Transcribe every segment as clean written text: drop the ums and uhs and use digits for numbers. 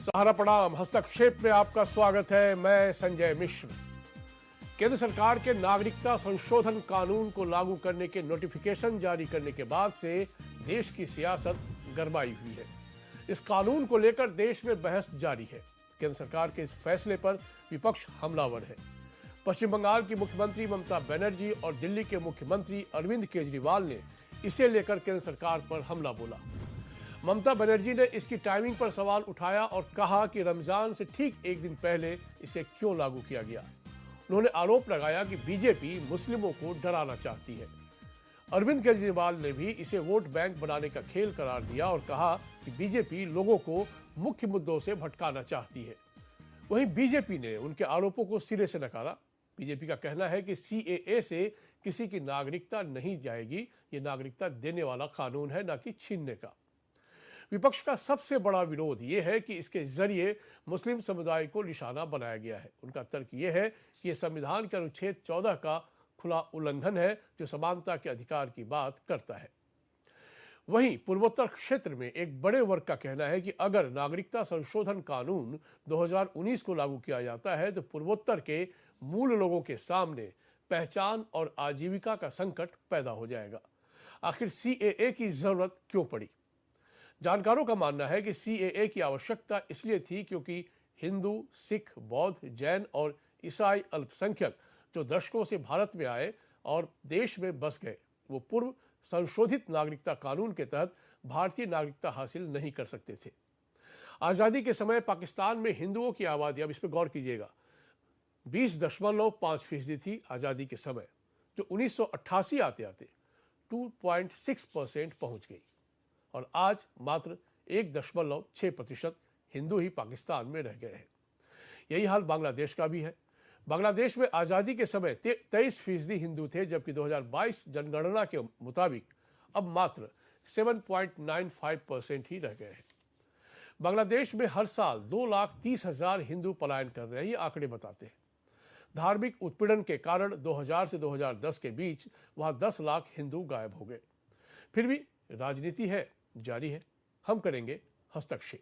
सहारा प्रणाम, हस्तक्षेप में आपका स्वागत है। मैं संजय मिश्र। केंद्र सरकार के नागरिकता संशोधन कानून को लागू करने के नोटिफिकेशन जारी करने के बाद से देश की सियासत गरमाई हुई है। इस कानून को लेकर देश में बहस जारी है। केंद्र सरकार के इस फैसले पर विपक्ष हमलावर है। पश्चिम बंगाल की मुख्यमंत्री ममता बनर्जी और दिल्ली के मुख्यमंत्री अरविंद केजरीवाल ने इसे लेकर केंद्र सरकार पर हमला बोला। ममता बनर्जी ने इसकी टाइमिंग पर सवाल उठाया और कहा कि रमजान से ठीक एक दिन पहले इसे क्यों लागू किया गया। उन्होंने आरोप लगाया कि बीजेपी मुस्लिमों को डराना चाहती है। अरविंद केजरीवाल ने भी इसे वोट बैंक बनाने का खेल करार दिया और कहा कि बीजेपी लोगों को मुख्य मुद्दों से भटकाना चाहती है। वहीं बीजेपी ने उनके आरोपों को सिरे से नकारा। बीजेपी का कहना है कि सीएए से किसी की नागरिकता नहीं जाएगी। ये नागरिकता देने वाला कानून है, न कि छीनने का। विपक्ष का सबसे बड़ा विरोध ये है कि इसके जरिए मुस्लिम समुदाय को निशाना बनाया गया है। उनका तर्क ये है कि यह संविधान के अनुच्छेद 14 का खुला उल्लंघन है, जो समानता के अधिकार की बात करता है। वहीं पूर्वोत्तर क्षेत्र में एक बड़े वर्ग का कहना है कि अगर नागरिकता संशोधन कानून 2019 को लागू किया जाता है तो पूर्वोत्तर के मूल लोगों के सामने पहचान और आजीविका का संकट पैदा हो जाएगा। आखिर सीएए की जरूरत क्यों पड़ी? जानकारों का मानना है कि सीएए की आवश्यकता इसलिए थी क्योंकि हिंदू, सिख, बौद्ध, जैन और ईसाई अल्पसंख्यक जो दशकों से भारत में आए और देश में बस गए, वो पूर्व संशोधित नागरिकता कानून के तहत भारतीय नागरिकता हासिल नहीं कर सकते थे। आज़ादी के समय पाकिस्तान में हिंदुओं की आबादी, अब इस पर गौर कीजिएगा, 20.5% थी आज़ादी के समय, जो 1988 आते आते 2.6% पहुंच गई और आज मात्र 1.6% हिंदू ही पाकिस्तान में रह गए हैं। यही हाल बांग्लादेश का भी है। बांग्लादेश में आज़ादी के समय 23% हिंदू थे, जबकि 2022 जनगणना के मुताबिक अब मात्र 7.95% ही रह गए हैं। बांग्लादेश में हर साल 2,30,000 हिंदू पलायन कर रहे हैं, ये आंकड़े बताते हैं। धार्मिक उत्पीड़न के कारण 2000 से 2010 के बीच वहां 10 लाख हिंदू गायब हो गए। फिर भी राजनीति है, जारी है। हम करेंगे हस्तक्षेप।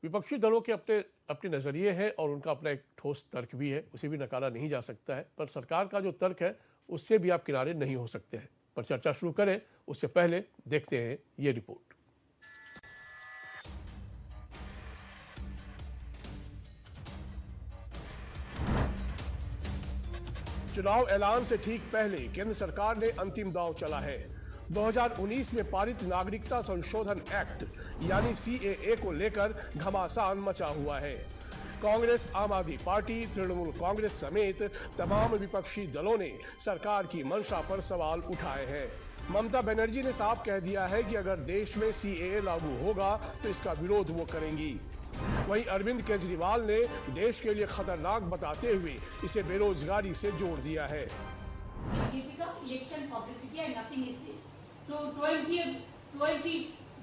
विपक्षी दलों के अपने नजरिए हैं और उनका अपना एक ठोस तर्क भी है, उसे भी नकारा नहीं जा सकता है। पर सरकार का जो तर्क है उससे भी आप किनारे नहीं हो सकते हैं। पर चर्चा शुरू करें उससे पहले देखते हैं ये रिपोर्ट। चुनाव ऐलान से ठीक पहले केंद्र सरकार ने अंतिम दांव चला है। 2019 में पारित नागरिकता संशोधन एक्ट यानी सीएए को लेकर घमासान मचा हुआ है। कांग्रेस, आम आदमी पार्टी, तृणमूल कांग्रेस समेत तमाम विपक्षी दलों ने सरकार की मंशा पर सवाल उठाए हैं। ममता बनर्जी ने साफ कह दिया है कि अगर देश में सीएए लागू होगा तो इसका विरोध वो करेंगी। वहीं अरविंद केजरीवाल ने देश के लिए खतरनाक बताते हुए इसे बेरोजगारी से जोड़ दिया है। बीजेपी का इलेक्शन पब्लिसिटी है, नथिंग इज देयर। तो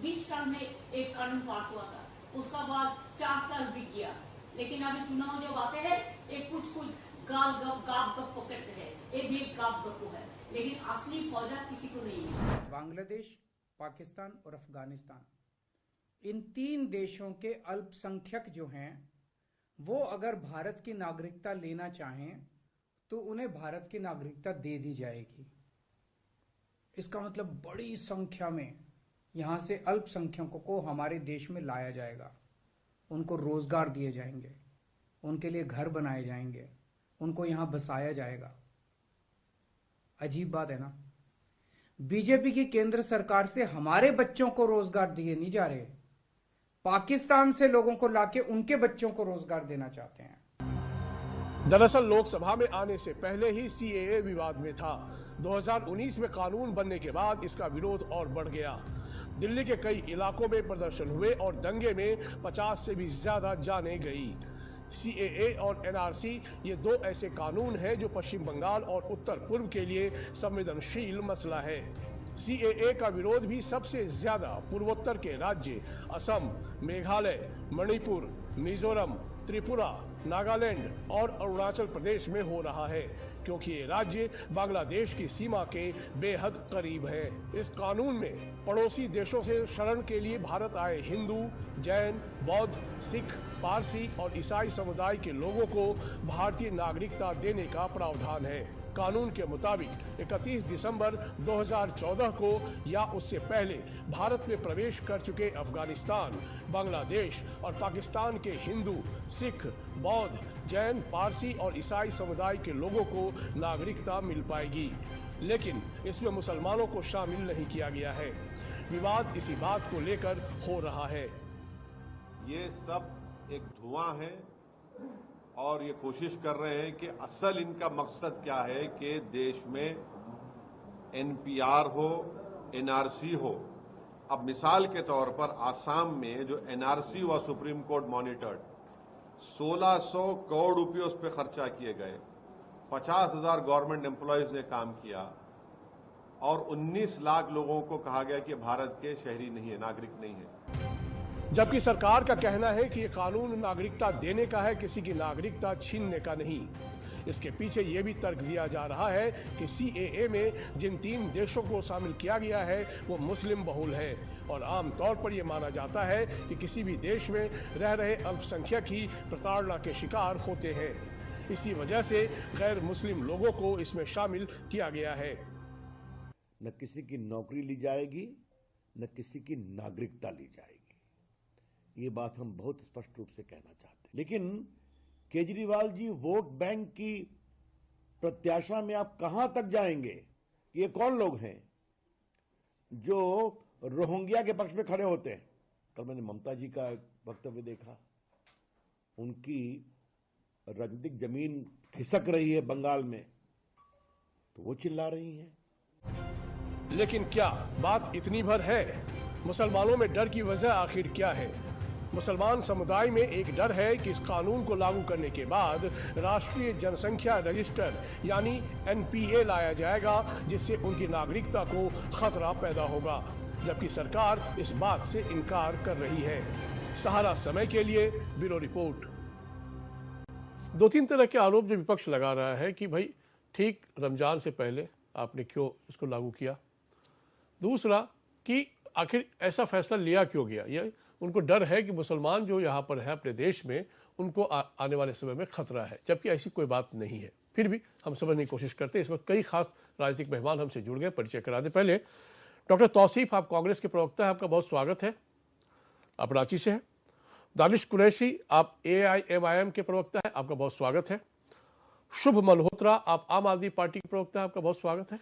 20 साल में एक कानून पास हुआ था, उसका बाद 4 साल बीत गया, लेकिन अभी चुनाव जब आते हैं एक कुछ गाप गप पकड़ते हैं, ये भी एक गाप गप है, लेकिन असली पौधा किसी को नहीं मिला। बांग्लादेश, पाकिस्तान और अफगानिस्तान, इन 3 देशों के अल्पसंख्यक जो हैं वो अगर भारत की नागरिकता लेना चाहें तो उन्हें भारत की नागरिकता दे दी जाएगी। इसका मतलब बड़ी संख्या में यहां से अल्पसंख्यकों को हमारे देश में लाया जाएगा, उनको रोजगार दिए जाएंगे, उनके लिए घर बनाए जाएंगे, उनको यहां बसाया जाएगा। अजीब बात है ना। बीजेपी की केंद्र सरकार से हमारे बच्चों को रोजगार दिए नहीं जा रहे, पाकिस्तान से लोगों को लाके उनके बच्चों को रोजगार देना चाहते हैं। दरअसल लोकसभा में आने से पहले ही सीएए विवाद में था। 2019 में कानून बनने के बाद इसका विरोध और बढ़ गया। दिल्ली के कई इलाकों में प्रदर्शन हुए और दंगे में 50 से भी ज्यादा जानें गई। सीएए और एनआरसी ये 2 ऐसे कानून हैं जो पश्चिम बंगाल और उत्तर पूर्व के लिए संवेदनशील मसला है। सीएए का विरोध भी सबसे ज्यादा पूर्वोत्तर के राज्य असम, मेघालय, मणिपुर, मिजोरम, त्रिपुरा, नागालैंड और अरुणाचल प्रदेश में हो रहा है, क्योंकि ये राज्य बांग्लादेश की सीमा के बेहद करीब है। इस कानून में पड़ोसी देशों से शरण के लिए भारत आए हिंदू, जैन, बौद्ध, सिख, पारसी और ईसाई समुदाय के लोगों को भारतीय नागरिकता देने का प्रावधान है। कानून के मुताबिक 31 दिसंबर 2014 को या उससे पहले भारत में प्रवेश कर चुके अफगानिस्तान, बांग्लादेश और पाकिस्तान के हिंदू, सिख, बौद्ध, जैन, पारसी और ईसाई समुदाय के लोगों को नागरिकता मिल पाएगी, लेकिन इसमें मुसलमानों को शामिल नहीं किया गया है। विवाद इसी बात को लेकर हो रहा है। ये सब एक धुआं है और ये कोशिश कर रहे हैं कि असल इनका मकसद क्या है कि देश में एनपीआर हो, एनआरसी हो। अब मिसाल के तौर पर आसाम में जो एनआरसी हुआ सुप्रीम कोर्ट मॉनिटर्ड, 1600 करोड़ रुपये उस पर खर्चा किए गए, 50,000 गवर्नमेंट एम्प्लॉयज ने काम किया और 19 लाख लोगों को कहा गया कि भारत के शहरी नहीं है, नागरिक नहीं है। जबकि सरकार का कहना है कि ये कानून नागरिकता देने का है, किसी की नागरिकता छीनने का नहीं। इसके पीछे ये भी तर्क दिया जा रहा है कि सीएए में जिन 3 देशों को शामिल किया गया है वो मुस्लिम बहुल है और आमतौर पर यह माना जाता है कि किसी भी देश में रह रहे अल्पसंख्यक ही प्रताड़ना के शिकार होते हैं। इसी वजह से गैर मुस्लिम लोगों को इसमें शामिल किया गया है। न किसी की नौकरी ली जाएगी, न किसी की नागरिकता ली जाएगी। ये बात हम बहुत स्पष्ट रूप से कहना चाहते हैं। लेकिन केजरीवाल जी, वोट बैंक की प्रत्याशा में आप कहां तक जाएंगे? ये कौन लोग हैं जो रोहिंग्या के पक्ष में खड़े होते हैं? कल मैंने ममता जी का वक्तव्य देखा, उनकी राजनीतिक जमीन खिसक रही है बंगाल में, तो वो चिल्ला रही हैं। लेकिन क्या बात इतनी भर है? मुसलमानों में डर की वजह आखिर क्या है? मुसलमान समुदाय में एक डर है कि इस कानून को लागू करने के बाद राष्ट्रीय जनसंख्या रजिस्टर यानी एनपीए लाया जाएगा, जिससे उनकी नागरिकता को खतरा पैदा होगा, जबकि सरकार इस बात से इनकार कर रही है। सहारा समय के लिए ब्यूरो रिपोर्ट। 2-3 तरह के आरोप जो विपक्ष लगा रहा है कि भाई ठीक रमजान से पहले आपने क्यों इसको लागू किया। दूसरा कि आखिर ऐसा फैसला लिया क्यों गया। ये उनको डर है कि मुसलमान जो यहाँ पर है अपने देश में, उनको आने वाले समय में खतरा है, जबकि ऐसी कोई बात नहीं है। फिर भी हम समझने की कोशिश करते हैं। इस वक्त कई खास राजनीतिक मेहमान हमसे जुड़ गए, परिचय करा दें। पहले डॉक्टर तौसीफ, आप कांग्रेस के प्रवक्ता हैं, आपका बहुत स्वागत है, आप रांची से हैं। दानिश कुरैशी, आप AIMIM के प्रवक्ता हैं, आपका बहुत स्वागत है। शुभ मल्होत्रा, आप आम आदमी पार्टी के प्रवक्ता हैं, आपका बहुत स्वागत है।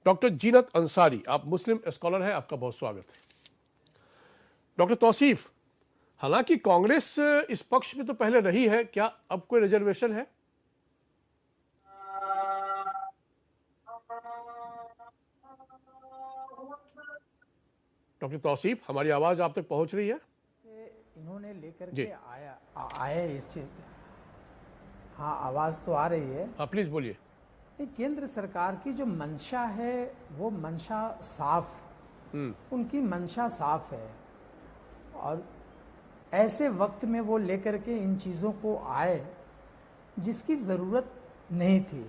डॉक्टर जीनत अंसारी, आप मुस्लिम स्कॉलर हैं, आपका बहुत स्वागत है। डॉक्टर तौसीफ, हालांकि कांग्रेस इस पक्ष में तो पहले रही है, क्या अब कोई रिजर्वेशन है? डॉक्टर तौसीफ, हमारी आवाज आप तक पहुंच रही है? इन्होंने लेकर के आए इस चीज। हाँ, आवाज तो आ रही है। हाँ, प्लीज बोलिए। केंद्र सरकार की जो मंशा है वो मंशा साफ, उनकी मंशा साफ है और ऐसे वक्त में वो लेकर के इन चीज़ों को आए जिसकी ज़रूरत नहीं थी।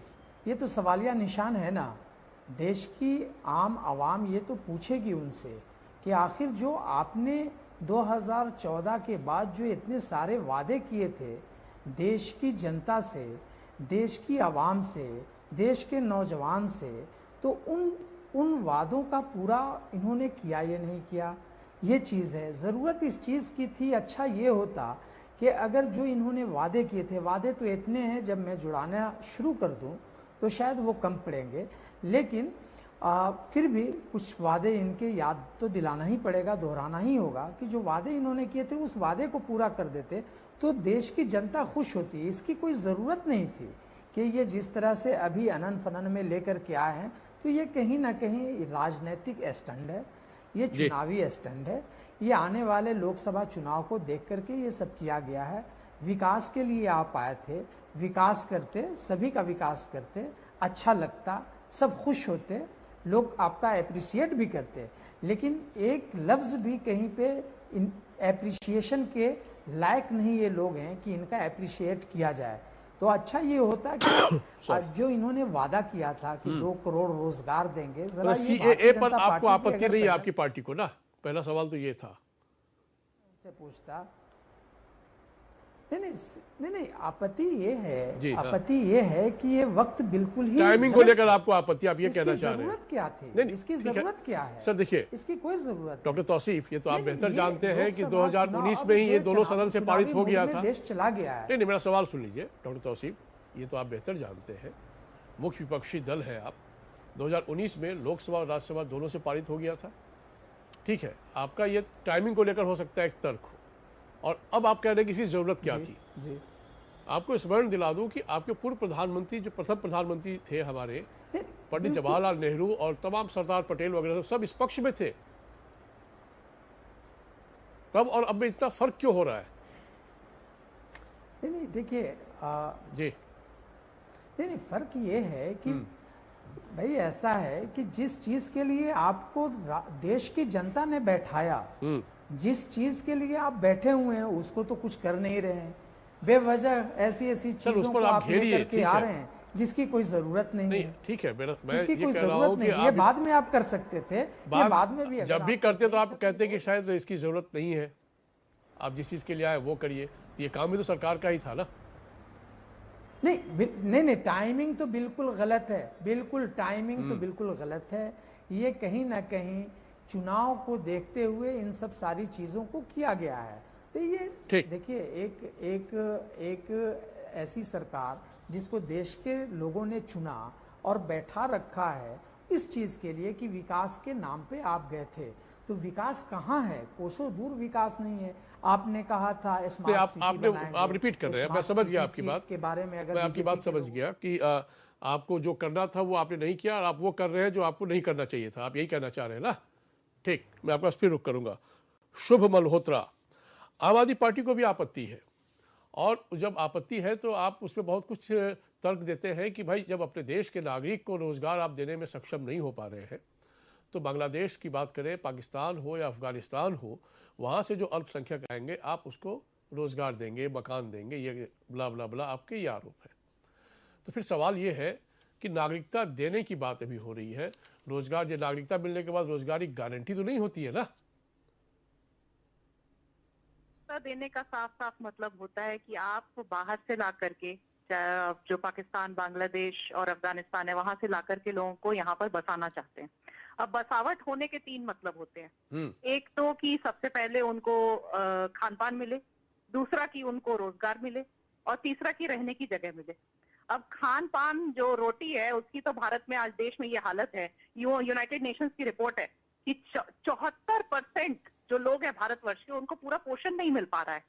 ये तो सवालिया निशान है ना। देश की आम आवाम ये तो पूछेगी उनसे कि आखिर जो आपने 2014 के बाद जो इतने सारे वादे किए थे देश की जनता से, देश की आवाम से, देश के नौजवान से, तो उन वादों का पूरा इन्होंने किया या नहीं किया, ये चीज़ है। ज़रूरत इस चीज़ की थी। अच्छा ये होता कि अगर जो इन्होंने वादे किए थे, वादे तो इतने हैं जब मैं जुड़ाना शुरू कर दूं तो शायद वो कम पड़ेंगे, लेकिन फिर भी कुछ वादे इनके याद तो दिलाना ही पड़ेगा, दोहराना ही होगा कि जो वादे इन्होंने किए थे उस वादे को पूरा कर देते तो देश की जनता खुश होती। इसकी कोई ज़रूरत नहीं थी कि ये जिस तरह से अभी अनन फनन में लेकर के आए हैं, तो ये कहीं ना कहीं राजनीतिक स्टंट है, ये चुनावी स्टंट है। ये आने वाले लोकसभा चुनाव को देख करके ये सब किया गया है। विकास के लिए आप आए थे, विकास करते, सभी का विकास करते, अच्छा लगता, सब खुश होते, लोग आपका अप्रिशिएट भी करते हैं, लेकिन एक लफ्ज भी कहीं पे एप्रिशिएशन के लायक नहीं ये लोग हैं कि इनका अप्रिशिएट किया जाए। तो अच्छा ये होता कि जो इन्होंने वादा किया था कि 2 करोड़ रोजगार देंगे, जरा ये सीएए भारतीय पर जनता आपको पार्टी की आपत्ति अगर नहीं है पहले आपकी पार्टी को ना? पहला सवाल तो ये था। से पूछता नहीं, आपत्ति ये है, जी, हाँ। आपत्ति ये है कि ये वक्त बिल्कुल ही टाइमिंग को गलत- लेकर आपको आपत्ति, आप ये इसकी कहना चाह रहे हैं? जरूरत क्या थी? नहीं, इसकी ठीक है। जरूरत क्या है? सर देखिए, इसकी कोई जरूरत नहीं। डॉक्टर तौसीफ, ये तो आप नहीं, बेहतर ये जानते हैं कि लोकसभा 2019 चुनाव में ही ये जो दोनों चुनाव- सदन से चुनावी पारित हो मोड गया में था। देश चला गया है। नहीं, मेरा सवाल सुन लीजिए डॉक्टर तौसीफ, ये तो आप बेहतर जानते हैं, मुख्य विपक्षी दल है आप। 2019 में लोकसभा और राज्यसभा दोनों से पारित हो गया था, ठीक है। आपका ये टाइमिंग को लेकर हो सकता है एक तर्क हो, और अब आप कह रहे हैं कि इसकी जरूरत क्या थी। जी, आपको स्मरण दिला दूं कि आपके पूर्व प्रधानमंत्री, जो प्रथम प्रधानमंत्री थे हमारे, पंडित जवाहरलाल नेहरू और तमाम सरदार पटेल वगैरह सब इस पक्ष में थे। तब और अब में इतना फर्क क्यों हो रहा है? नहीं, देखिए जी, नहीं, फर्क ये है कि भाई ऐसा है कि जिस चीज के लिए आपको देश की जनता ने बैठाया, जिस चीज के लिए आप बैठे हुए हैं उसको तो कुछ कर नहीं रहे हैं। बेवजह ऐसी उस चीजों पर को आप आप घेरिए, लेकर के ठीक आ है। रहे हैं जिसकी कोई जरूरत नहीं नहीं है, ठीक है, मैं जिसकी ये कोई कह रहा जरूरत हूँ कि नहीं है। ये आप बाद में आप कर सकते थे, ये बाद में भी अगर जब भी आप- करते तो आप कहते कि शायद इसकी जरूरत नहीं है, आप जिस चीज के लिए आए वो करिए। ये काम भी तो सरकार का ही था ना। नहीं, टाइमिंग तो बिल्कुल गलत है, बिल्कुल टाइमिंग तो बिल्कुल गलत है। ये कहीं ना कहीं चुनाव को देखते हुए इन सब सारी चीजों को किया गया है। तो ये ठीक। देखिए, एक ऐसी सरकार जिसको देश के लोगों ने चुना और बैठा रखा है इस चीज के लिए कि विकास के नाम पे आप गए थे, तो विकास कहाँ है? कोसों दूर विकास नहीं है। आपने कहा था स्मार्ट सिटी बनाएंगे। आप रिपीट कर रहे हैं, मैं स्मार्ट समझ गया सिटी आपकी बात के बारे में। अगर मैं आपकी बीजेपी बात के समझ लोग- गया कि आपको जो करना था वो आपने नहीं किया, और आप वो कर रहे हैं जो आपको नहीं करना चाहिए था। आप यही कहना चाह रहे हैं ना? ठीक, मैं आपका फिर रुक करूंगा। शुभ मल्होत्रा, आम आदमी पार्टी को भी आपत्ति है, और जब आपत्ति है तो आप उसमें बहुत कुछ तर्क देते हैं कि भाई जब अपने देश के नागरिक को रोजगार आप देने में सक्षम नहीं हो पा रहे हैं, तो बांग्लादेश की बात करें, पाकिस्तान हो या अफगानिस्तान हो, वहाँ से जो अल्पसंख्यक आएंगे आप उसको रोजगार देंगे, मकान देंगे, ये ब्ला ब्ला ब्ला आपके ये आरोप है। तो फिर सवाल ये है कि नागरिकता देने की बात अभी हो रही है, रोजगार, जो नागरिकता मिलने के बाद रोजगार की गारंटी तो नहीं होती है ना? देने का साफ साफ मतलब होता है कि आप बाहर से ला करके, जो पाकिस्तान, बांग्लादेश और अफगानिस्तान है, वहां से ला करके लोगों को यहाँ पर बसाना चाहते हैं। अब बसावट होने के 3 मतलब होते हैं। एक तो कि सबसे पहले उनको खान पान मिले, दूसरा कि उनको रोजगार मिले, और तीसरा कि रहने की जगह मिले। अब खान पान, जो रोटी है, उसकी तो भारत में आज देश में ये हालत है। यूनाइटेड नेशंस की रिपोर्ट है कि 74% जो लोग हैं भारतवर्ष के, उनको पूरा पोषण नहीं मिल पा रहा है।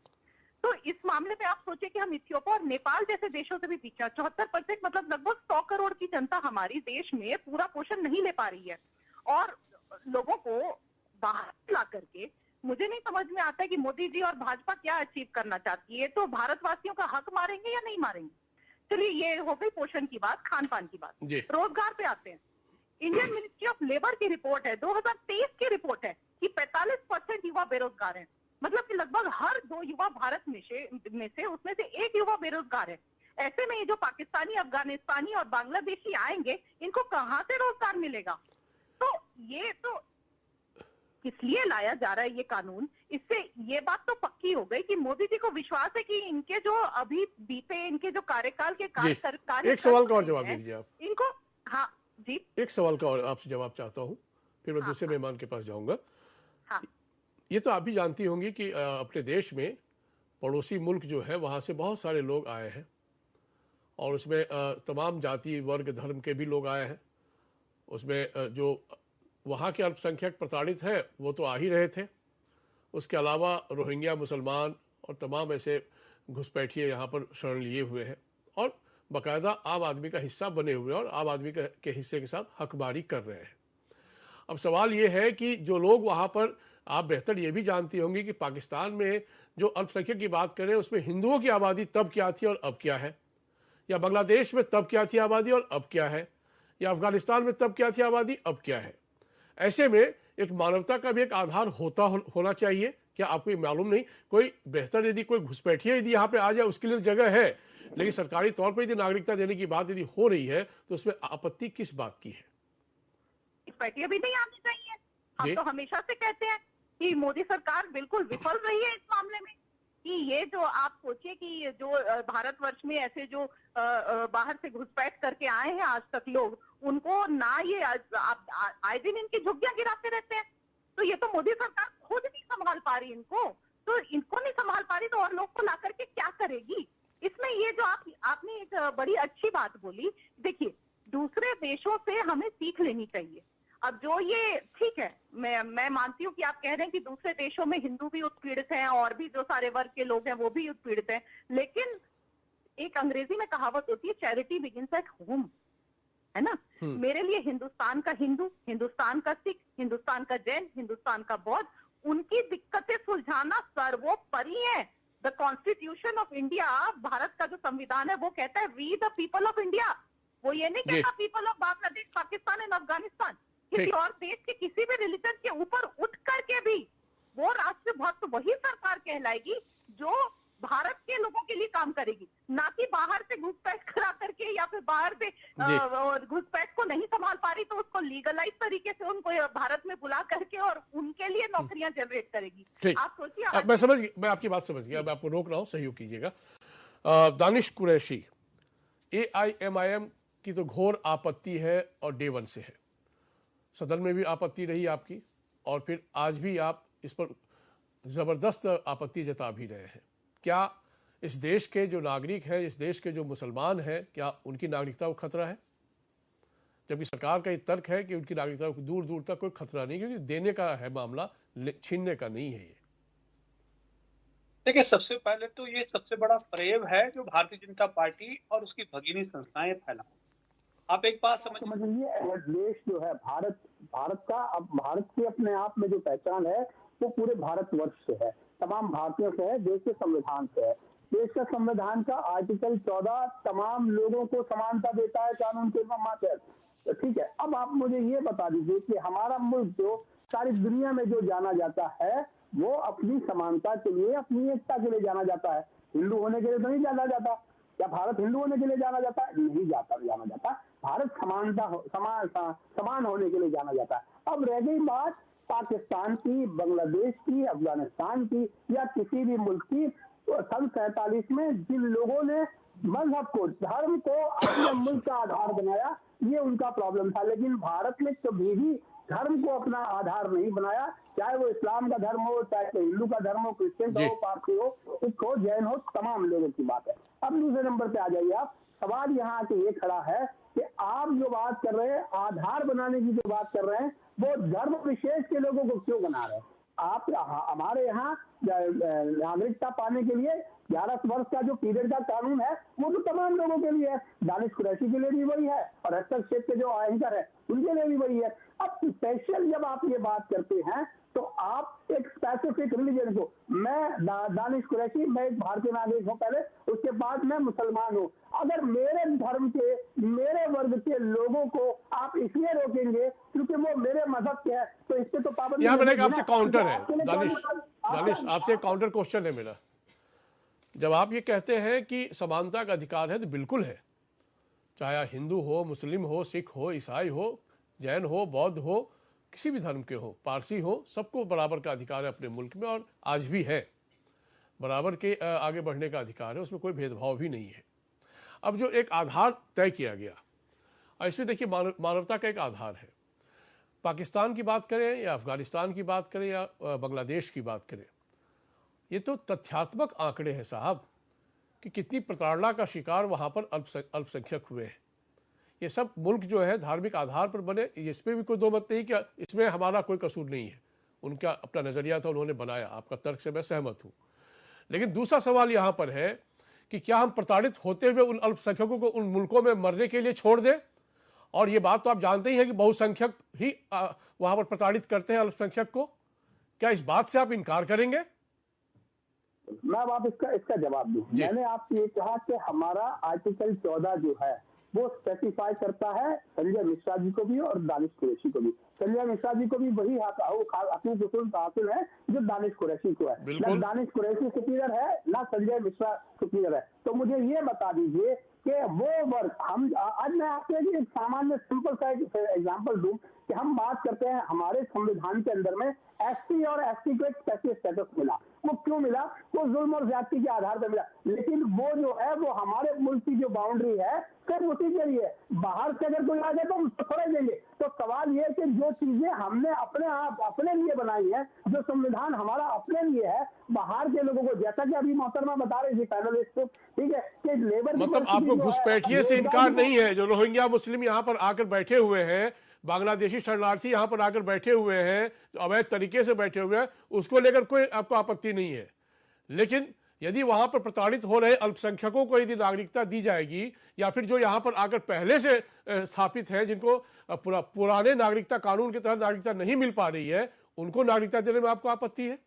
तो इस मामले में आप सोचिए कि हम इथियोपिया और नेपाल जैसे देशों से भी पीछे। 74% मतलब लगभग 100 करोड़ की जनता हमारी देश में पूरा पोषण नहीं ले पा रही है, और लोगों को बाहर ला करके मुझे नहीं समझ में आता है कि मोदी जी और भाजपा क्या अचीव करना चाहती है। तो भारतवासियों का हक मारेंगे या नहीं मारेंगे? चलिए, ये हो गई पोषण की बात, खान पान की बात। रोजगार पे आते हैं। इंडियन मिनिस्ट्री ऑफ लेबर की रिपोर्ट है, 2023 की रिपोर्ट है कि 45% युवा बेरोजगार हैं। मतलब कि लगभग हर 2 युवा भारत में से उसमें से 1 युवा बेरोजगार है। ऐसे में ये जो पाकिस्तानी, अफगानिस्तानी और बांग्लादेशी आएंगे, इनको कहाँ से रोजगार मिलेगा? तो ये तो इसलिए लाया जा रहा है ये कानून। इससे ये बात तो पक्की हो गई कि मोदी जी को विश्वास है कि इनके जो अभी बीते, इनके जो कार्यकाल के सरकार, एक सवाल का और जवाब दे दीजिए आप इनको। हाँ जी, एक सवाल का और आपसे जवाब चाहता हूँ, फिर मैं दूसरे मेहमान के पास जाऊंगा। ये तो आप भी जानती होंगी कि अपने देश में पड़ोसी मुल्क जो है वहाँ से बहुत सारे लोग आए हैं, और उसमें तमाम जाति, वर्ग, धर्म के भी लोग आए हैं। उसमें जो वहाँ के अल्पसंख्यक प्रताड़ित हैं वो तो आ ही रहे थे, उसके अलावा रोहिंग्या मुसलमान और तमाम ऐसे घुसपैठिए यहाँ पर शरण लिए हुए हैं, और बाकायदा आम आदमी का हिस्सा बने हुए हैं, और आम आदमी के हिस्से के साथ हकबारी कर रहे हैं। अब सवाल ये है कि जो लोग वहाँ पर, आप बेहतर ये भी जानती होंगी कि पाकिस्तान में जो अल्पसंख्यक की बात करें उसमें हिंदुओं की आबादी तब क्या थी और अब क्या है, या बांग्लादेश में तब क्या थी आबादी और अब क्या है, या अफगानिस्तान में तब क्या थी आबादी, अब क्या है। ऐसे में एक मानवता का भी एक आधार होना चाहिए। क्या आपको ये मालूम नहीं, कोई बेहतर यदि कोई घुसपैठिया यदि यहाँ पे आ जाए उसके लिए जगह है, लेकिन सरकारी तौर पर यदि नागरिकता देने की बात यदि हो रही है तो उसमें आपत्ति किस बात की है? घुसपैठिए भी नहीं आनी चाहिए। हम तो हमेशा से कहते हैं कि मोदी सरकार बिल्कुल विफल रही है इस मामले में। कि ये जो आप सोचिए कि जो भारतवर्ष में ऐसे जो बाहर से घुसपैठ करके आए हैं आज तक लोग, उनको ना ये आए दिन इनकी झुग्गियां गिराते रहते हैं। तो ये तो मोदी सरकार खुद नहीं संभाल पा रही इनको, तो इनको नहीं संभाल पा रही तो और लोग को ला करके क्या करेगी। इसमें ये जो आपने एक बड़ी अच्छी बात बोली, देखिए दूसरे देशों से हमें सीख लेनी चाहिए। अब जो ये ठीक है, मैं मानती हूँ कि आप कह रहे हैं कि दूसरे देशों में हिंदू भी उत्पीड़ित हैं और भी जो सारे वर्ग के लोग हैं वो भी उत्पीड़ित हैं, लेकिन एक अंग्रेजी में कहावत होती है, चैरिटी बिगिंस एट होम, है ना। मेरे लिए हिंदुस्तान का हिंदू, हिंदुस्तान का सिख, हिंदुस्तान का जैन, हिंदुस्तान का बौद्ध, उनकी दिक्कतें सुलझाना सर्वोपरि है। The constitution of India, Bharat का जो संविधान है वो कहता है we the people of India. वो ये नहीं कहता people of Bangladesh, Pakistan and Afghanistan. किसी और देश के किसी भी रिलीजन के ऊपर उठ करके भी वो राष्ट्रभक्त वही सरकार कहलाएगी जो भारत के लोगों के लिए काम करेगी, ना कि बाहर से घुसपैठ करा करके या फिर बाहर से घुसपैठ को नहीं संभाल पा रही तो उसको लीगलाइज तरीके से उनको भारत में बुला करके और उनके लिए नौकरियां जनरेट करेगी। आप सोचिए। मैं समझ गया, मैं आपकी बात समझ गया, मैं आपको रोक रहा हूँ, सहयोग कीजिएगा। दानिश कुरैशी, AIMIM की तो घोर आपत्ति है और डे वन से है, सदन में भी आपत्ति रही आपकी और फिर आज भी आप इस पर ज़बरदस्त आपत्ति जता भी रहे हैं। क्या इस देश के जो नागरिक हैं, इस देश के जो मुसलमान हैं, क्या उनकी नागरिकता को खतरा है? जबकि सरकार का ये तर्क है कि उनकी नागरिकता को दूर दूर तक कोई खतरा नहीं, क्योंकि देने का है मामला, छीनने का नहीं है। ये देखिए, सबसे पहले तो ये सबसे बड़ा फरेब है जो भारतीय जनता पार्टी और उसकी भगिनी संस्थाएं फैला। आप एक बात समझिए, देश जो है भारत का, अब भारत की अपने आप में जो पहचान है वो पूरे भारतवर्ष से है, तमाम भारतीयों से है, देश के संविधान से है। देश का संविधान का आर्टिकल 14 तमाम लोगों को समानता देता है कानून के मातहत, तो ठीक है। अब आप मुझे ये बता दीजिए कि हमारा मुल्क जो सारी दुनिया में जो जाना जाता है वो अपनी समानता के लिए, अपनी एकता के लिए जाना जाता है। हिंदू होने के लिए तो नहीं जाना जाता। क्या भारत हिंदू होने के लिए जाना जाता है? नहीं जाना जाता। भारत समान होने के लिए जाना जाता है। अब रह गई बात पाकिस्तान की, बांग्लादेश की, अफगानिस्तान की या किसी भी मुल्क की, तो सन 47 में जिन लोगों ने मजहब को, धर्म को अपने मुल्क का आधार बनाया, ये उनका प्रॉब्लम था। लेकिन भारत ने कभी भी धर्म को अपना आधार नहीं बनाया, चाहे वो इस्लाम का धर्म हो, चाहे वो हिंदू का धर्म हो, क्रिश्चियन हो, पारसी हो, सिख हो, जैन हो, तमाम लोगों की बात है। अब दूसरे नंबर पे आ जाइए आप। सवाल यहाँ आके ये खड़ा है कि आप जो बात कर रहे हैं, आधार बनाने की जो बात कर रहे हैं, वो धर्म विशेष के लोगों को क्यों बना रहे हैं? आप हमारे यहाँ नागरिकता पाने के लिए 11 वर्ष का जो पीरियड का कानून है वो तो तमाम लोगों के लिए है। दानिश कुरैशी के लिए भी वही है और हस्तक्षेप के जो एंकर है उनके लिए भी वही है। अब स्पेशल जब आप ये बात करते हैं तो आप एक स्पेसिफिक रिलीजन को, मैं दानिश कुरैशी, मैं एक भारतीय नागरिक हूँ पहले, उसके बाद मैं मुसलमान हूँ। अगर मेरे धर्म के, मेरे वर्ग के लोगों को आप इसलिए रोकेंगे क्योंकि वो मेरे मजहब के हैं, तो इससे तो पाबंदी। यहाँ मैंने आपसे काउंटर है दानिश, आपसे काउंटर क्वेश्चन है मेरा। जब आप ये कहते हैं कि समानता का अधिकार है, तो बिल्कुल है, चाहे हिंदू हो, मुस्लिम हो, सिख हो, ईसाई हो, जैन हो, बौद्ध हो, किसी भी धर्म के हो, पारसी हो, सबको बराबर का अधिकार है अपने मुल्क में और आज भी है। बराबर के आगे बढ़ने का अधिकार है, उसमें कोई भेदभाव भी नहीं है। अब जो एक आधार तय किया गया, और इसमें देखिए मानवता का एक आधार है। पाकिस्तान की बात करें या अफगानिस्तान की बात करें या बांग्लादेश की बात करें, ये तो तथ्यात्मक आंकड़े हैं साहब कि कितनी प्रताड़ना का शिकार वहाँ पर अल्पसंख्यक हुए हैं। ये सब मुल्क जो है धार्मिक आधार पर बने, इसमें भी कोई दो मत नहीं कि इसमें हमारा कोई कसूर नहीं है। उनका अपना नज़रिया था, उन्होंने बनाया, आपका तर्क से मैं सहमत हूँ। लेकिन दूसरा सवाल यहाँ पर है कि क्या हम प्रताड़ित होते हुए उन अल्पसंख्यकों को उन मुल्कों में मरने के लिए छोड़ दें? और ये बात तो आप जानते ही हैं कि बहुसंख्यक ही वहाँ पर प्रताड़ित करते हैं अल्पसंख्यक को। क्या इस बात से आप इनकार करेंगे? मैं आप इसका जवाब दूं। मैंने आपसे ये कहा कि हमारा आर्टिकल 14 जो है वो स्पेसिफाई करता है संजय मिश्रा जी को भी और दानिश कुरैशी को भी। संजय मिश्रा जी को भी वही अपनी हुकूम हासिल है जो दानिश कुरैशी को है। ना दानिश कुरैशी सुपीरियर है, ना संजय मिश्रा सुपीरियर है। तो मुझे ये बता दीजिए कि वो वर्ग हम आज मैं आपको एक सामान्य सिंपल सा एग्जांपल दूं कि हम बात करते हैं हमारे संविधान के अंदर में एससी और एसटी को एक स्पेशल स्टेटस मिला। वो क्यों मिला? वो जुल्म और ज्यादती के आधार पर मिला, लेकिन वो जो है वो हमारे मुल्क की जो बाउंड्री है सिर्फ उसी के लिए। बाहर से अगर कोई आ जाए तो उसको थोड़े देंगे। तो सवाल ये है कि जो चीजें हमने अपने आप अपने लिए बनाई है, जो संविधान हमारा अपने लिए है, बाहर के लोगों को, जैसा कि अभी मोहतरमा बता रही थी पैनलिस्ट, ठीक है, कि लेबर मतलब आपको घुसपैठिए से इनकार नहीं है। जो रोहिंग्या मुस्लिम यहाँ पर आकर बैठे हुए हैं, बांग्लादेशी शरणार्थी यहाँ पर आकर बैठे हुए हैं, जो अवैध तरीके से बैठे हुए हैं, उसको लेकर कोई आपको आपत्ति नहीं है। लेकिन यदि वहां पर प्रताड़ित हो रहे अल्पसंख्यकों को यदि नागरिकता दी जाएगी, या फिर जो यहाँ पर आकर पहले से स्थापित हैं, जिनको पुराने नागरिकता कानून के तहत नागरिकता नहीं मिल पा रही है, उनको नागरिकता देने में आपको आपत्ति है?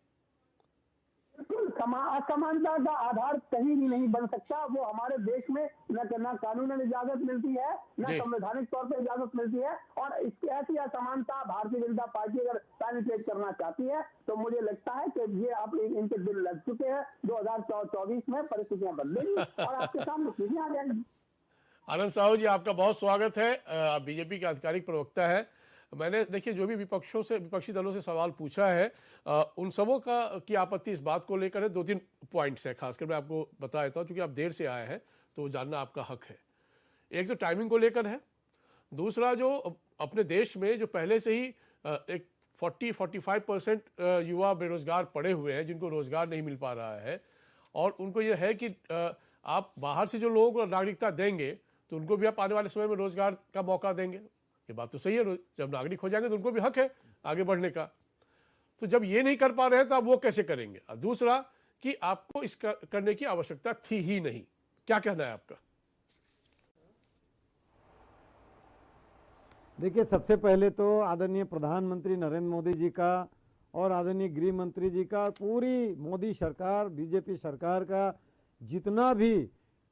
असमानता का आधार कहीं भी नहीं बन सकता। वो हमारे देश में न कानूनन इजाजत मिलती है, न संवैधानिक तौर पर इजाजत मिलती है। और इसकी ऐसी असमानता भारतीय जनता पार्टी अगर पेनिट्रेट करना चाहती है तो मुझे लगता है कि ये आप इनके दिल लग चुके हैं। 2024 में परिस्थितियां बदलेंगी और आपके सामने चीजें आ जाएंगी। आनंद साहू जी, आपका बहुत स्वागत है। आप बीजेपी के आधिकारिक प्रवक्ता है। मैंने देखिए जो भी विपक्षी दलों से सवाल पूछा है, उन सबों की आपत्ति इस बात को लेकर है। 2-3 पॉइंट्स है, खासकर मैं आपको बता देता हूँ, क्योंकि आप देर से आए हैं तो जानना आपका हक है। एक तो टाइमिंग को लेकर है, दूसरा जो अपने देश में जो पहले से ही एक 40-45% युवा बेरोजगार पड़े हुए हैं, जिनको रोजगार नहीं मिल पा रहा है, और उनको ये है कि आप बाहर से जो लोग नागरिकता देंगे तो उनको भी आप आने वाले समय में रोजगार का मौका देंगे। ये बात तो सही है, जब नागरिक हो जाएंगे तो उनको भी हक है आगे बढ़ने का। तो जब ये नहीं कर पा रहे हैं तो आप वो कैसे करेंगे? और दूसरा कि आपको इसका करने की आवश्यकता थी ही नहीं। क्या कहना है आपका? देखिए, सबसे पहले तो आदरणीय प्रधानमंत्री नरेंद्र मोदी जी का और आदरणीय गृह मंत्री जी का, पूरी मोदी सरकार, बीजेपी सरकार का जितना भी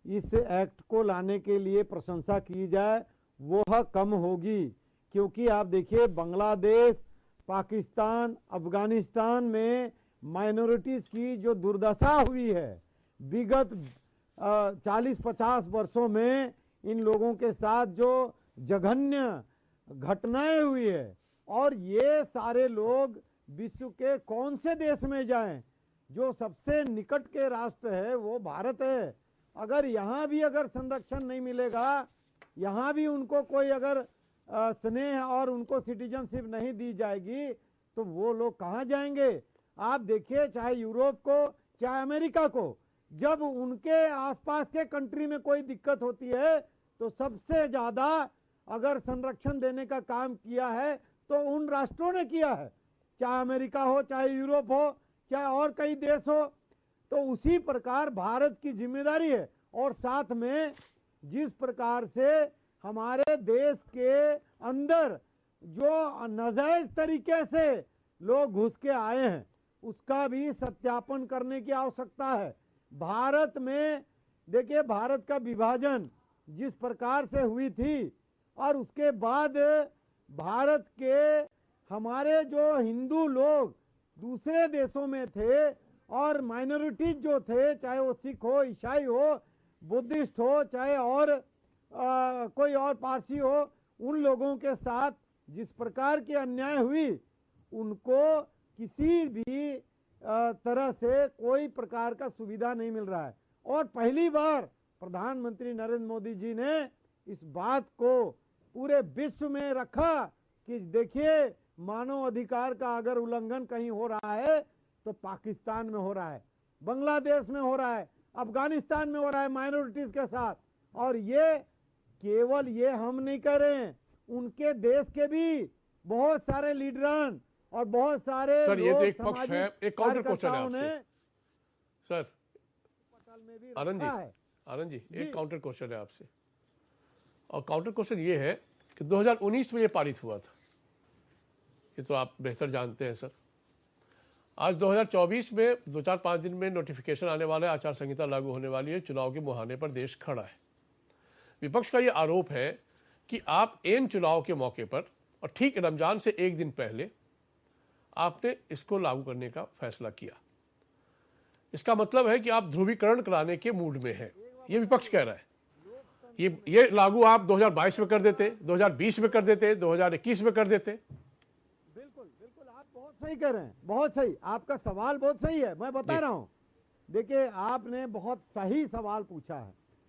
इस एक्ट को लाने के लिए प्रशंसा की जाए वह कम होगी। क्योंकि आप देखिए, बांग्लादेश, पाकिस्तान, अफगानिस्तान में माइनॉरिटीज़ की जो दुर्दशा हुई है विगत 40-50 वर्षों में, इन लोगों के साथ जो जघन्य घटनाएं हुई है, और ये सारे लोग विश्व के कौन से देश में जाएं? जो सबसे निकट के राष्ट्र है वो भारत है। अगर यहाँ भी अगर संरक्षण नहीं मिलेगा, यहाँ भी उनको कोई अगर स्नेह और उनको सिटीजनशिप नहीं दी जाएगी तो वो लोग कहाँ जाएंगे? आप देखिए, चाहे यूरोप को चाहे अमेरिका को, जब उनके आसपास के कंट्री में कोई दिक्कत होती है तो सबसे ज़्यादा अगर संरक्षण देने का काम किया है तो उन राष्ट्रों ने किया है, चाहे अमेरिका हो, चाहे यूरोप हो, चाहे और कई देश हो। तो उसी प्रकार भारत की जिम्मेदारी है। और साथ में जिस प्रकार से हमारे देश के अंदर जो नाजायज तरीके से लोग घुस के आए हैं उसका भी सत्यापन करने की आवश्यकता है। भारत में देखिए, भारत का विभाजन जिस प्रकार से हुई थी, और उसके बाद भारत के हमारे जो हिंदू लोग दूसरे देशों में थे और माइनॉरिटीज जो थे, चाहे वो सिख हो, ईसाई हो, बुद्धिस्ट हो, चाहे और कोई और पारसी हो, उन लोगों के साथ जिस प्रकार की अन्याय हुई, उनको किसी भी तरह से कोई प्रकार का सुविधा नहीं मिल रहा है। और पहली बार प्रधानमंत्री नरेंद्र मोदी जी ने इस बात को पूरे विश्व में रखा कि देखिए, मानव अधिकार का अगर उल्लंघन कहीं हो रहा है तो पाकिस्तान में हो रहा है, बांग्लादेश में हो रहा है, अफगानिस्तान में हो रहा है माइनॉरिटीज के साथ। और ये केवल ये हम नहीं कह रहे हैं, उनके देश के भी बहुत सारे लीडरान और बहुत सारे सर, ये तो एक पक्ष है। एक काउंटर क्वेश्चन है आपसे सर। आनंद जी, एक काउंटर क्वेश्चन है आपसे, और काउंटर क्वेश्चन ये है कि 2019 में ये पारित हुआ था, ये तो आप बेहतर जानते हैं सर। आज 2024 में 2-4-5 दिन में नोटिफिकेशन आने वाला है, आचार संहिता लागू होने वाली है, चुनाव के मुहाने पर देश खड़ा है। विपक्ष का यह आरोप है कि आप एन चुनाव के मौके पर और ठीक रमजान से एक दिन पहले आपने इसको लागू करने का फैसला किया। इसका मतलब है कि आप ध्रुवीकरण कराने के मूड में हैं, ये विपक्ष कह रहा है। ये लागू आप 2022 में कर देते, 2020 में कर देते, 2021 में कर देते। बिल्कुल बिल्कुल, आप बहुत सही कह रहे हैं, बहुत सही, आपका सवाल बहुत सही है, मैं बता रहा हूं। देखिए, आपने बहुत सही सवाल पूछा है।